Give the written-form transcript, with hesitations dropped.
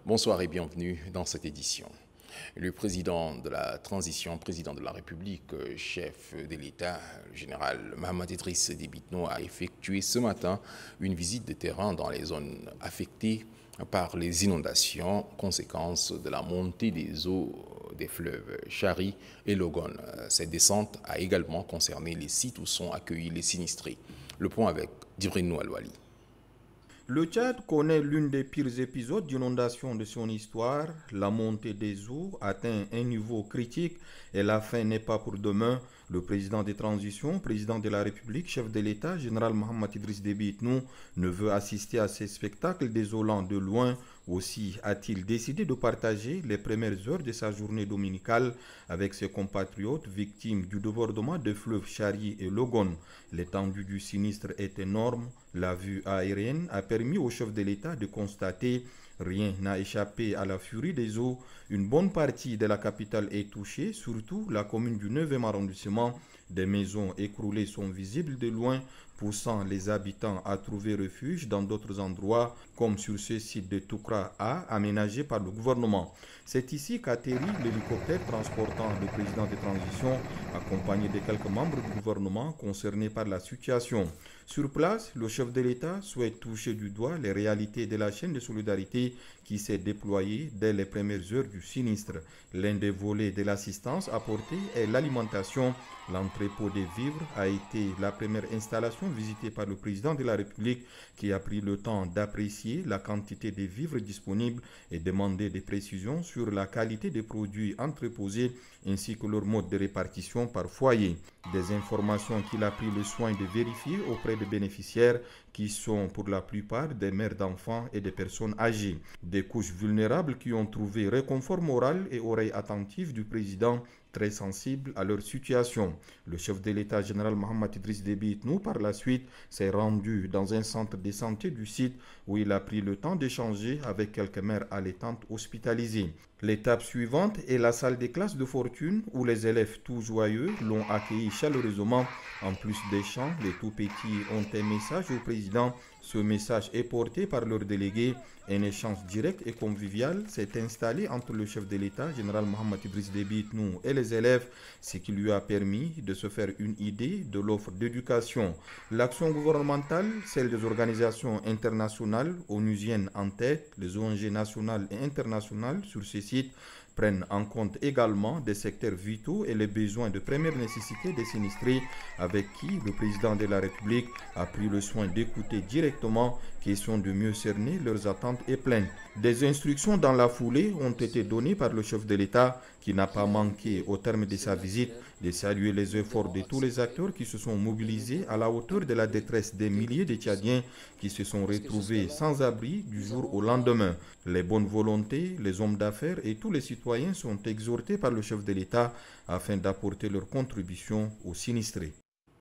Bonsoir et bienvenue dans cette édition. Le président de la transition, président de la République, chef de l'État, le général Mahamat Idriss Déby Itno, a effectué ce matin une visite de terrain dans les zones affectées par les inondations, conséquence de la montée des eaux des fleuves Chari et Logon. Cette descente a également concerné les sites où sont accueillis les sinistrés. Le point avec Djibril Noualouali. Le Tchad connaît l'une des pires épisodes d'inondation de son histoire. La montée des eaux atteint un niveau critique et la fin n'est pas pour demain. Le président des transitions, président de la République, chef de l'État, général Mahamat Idriss Déby Itno, ne veut assister à ces spectacles désolants de loin. Aussi a-t-il décidé de partager les premières heures de sa journée dominicale avec ses compatriotes victimes du débordement des fleuves Chari et Logon. L'étendue du sinistre est énorme. La vue aérienne a permis au chef de l'État de constater rien n'a échappé à la furie des eaux. Une bonne partie de la capitale est touchée, surtout la commune du 9e arrondissement. Des maisons écroulées sont visibles de loin, poussant les habitants à trouver refuge dans d'autres endroits, comme sur ce site de Toukra A, aménagé par le gouvernement. C'est ici qu'atterrit l'hélicoptère transportant le président de transition, accompagné de quelques membres du gouvernement concernés par la situation. Sur place, le chef de l'État souhaite toucher du doigt les réalités de la chaîne de solidarité qui s'est déployée dès les premières heures du sinistre. L'un des volets de l'assistance apportée est l'alimentation. L'entrepôt des vivres a été la première installation visitée par le président de la République qui a pris le temps d'apprécier la quantité de vivres disponibles et demander des précisions sur la qualité des produits entreposés ainsi que leur mode de répartition par foyer. Des informations qu'il a pris le soin de vérifier auprès des bénéficiaires qui sont pour la plupart des mères d'enfants et des personnes âgées. Des couches vulnérables qui ont trouvé réconfort moral et oreille attentive du président très sensible à leur situation. Le chef de l'État général Mahamat Idriss Déby Itno, par la suite, s'est rendu dans un centre de santé du site où il a pris le temps d'échanger avec quelques mères allaitantes hospitalisées. L'étape suivante est la salle des classes de fortune où les élèves tout joyeux l'ont accueilli chaleureusement. En plus des chants, les tout petits ont un message au président. Ce message est porté par leur délégué. Un échange direct et convivial s'est installé entre le chef de l'État, général Mahamat Idriss Déby Itno, et les élèves, ce qui lui a permis de se faire une idée de l'offre d'éducation. L'action gouvernementale, celle des organisations internationales, onusiennes en tête, les ONG nationales et internationales sur ces sites, prennent en compte également des secteurs vitaux et les besoins de première nécessité des sinistrés avec qui le président de la République a pris le soin d'écouter directement, question de mieux cerner leurs attentes et plaintes. Des instructions dans la foulée ont été données par le chef de l'État qui n'a pas manqué au terme de sa visite de saluer les efforts de tous les acteurs qui se sont mobilisés à la hauteur de la détresse des milliers de Tchadiens qui se sont retrouvés sans abri du jour au lendemain. Les bonnes volontés, les hommes d'affaires et tous les citoyens sont exhortés par le chef de l'État afin d'apporter leur contribution aux sinistrés.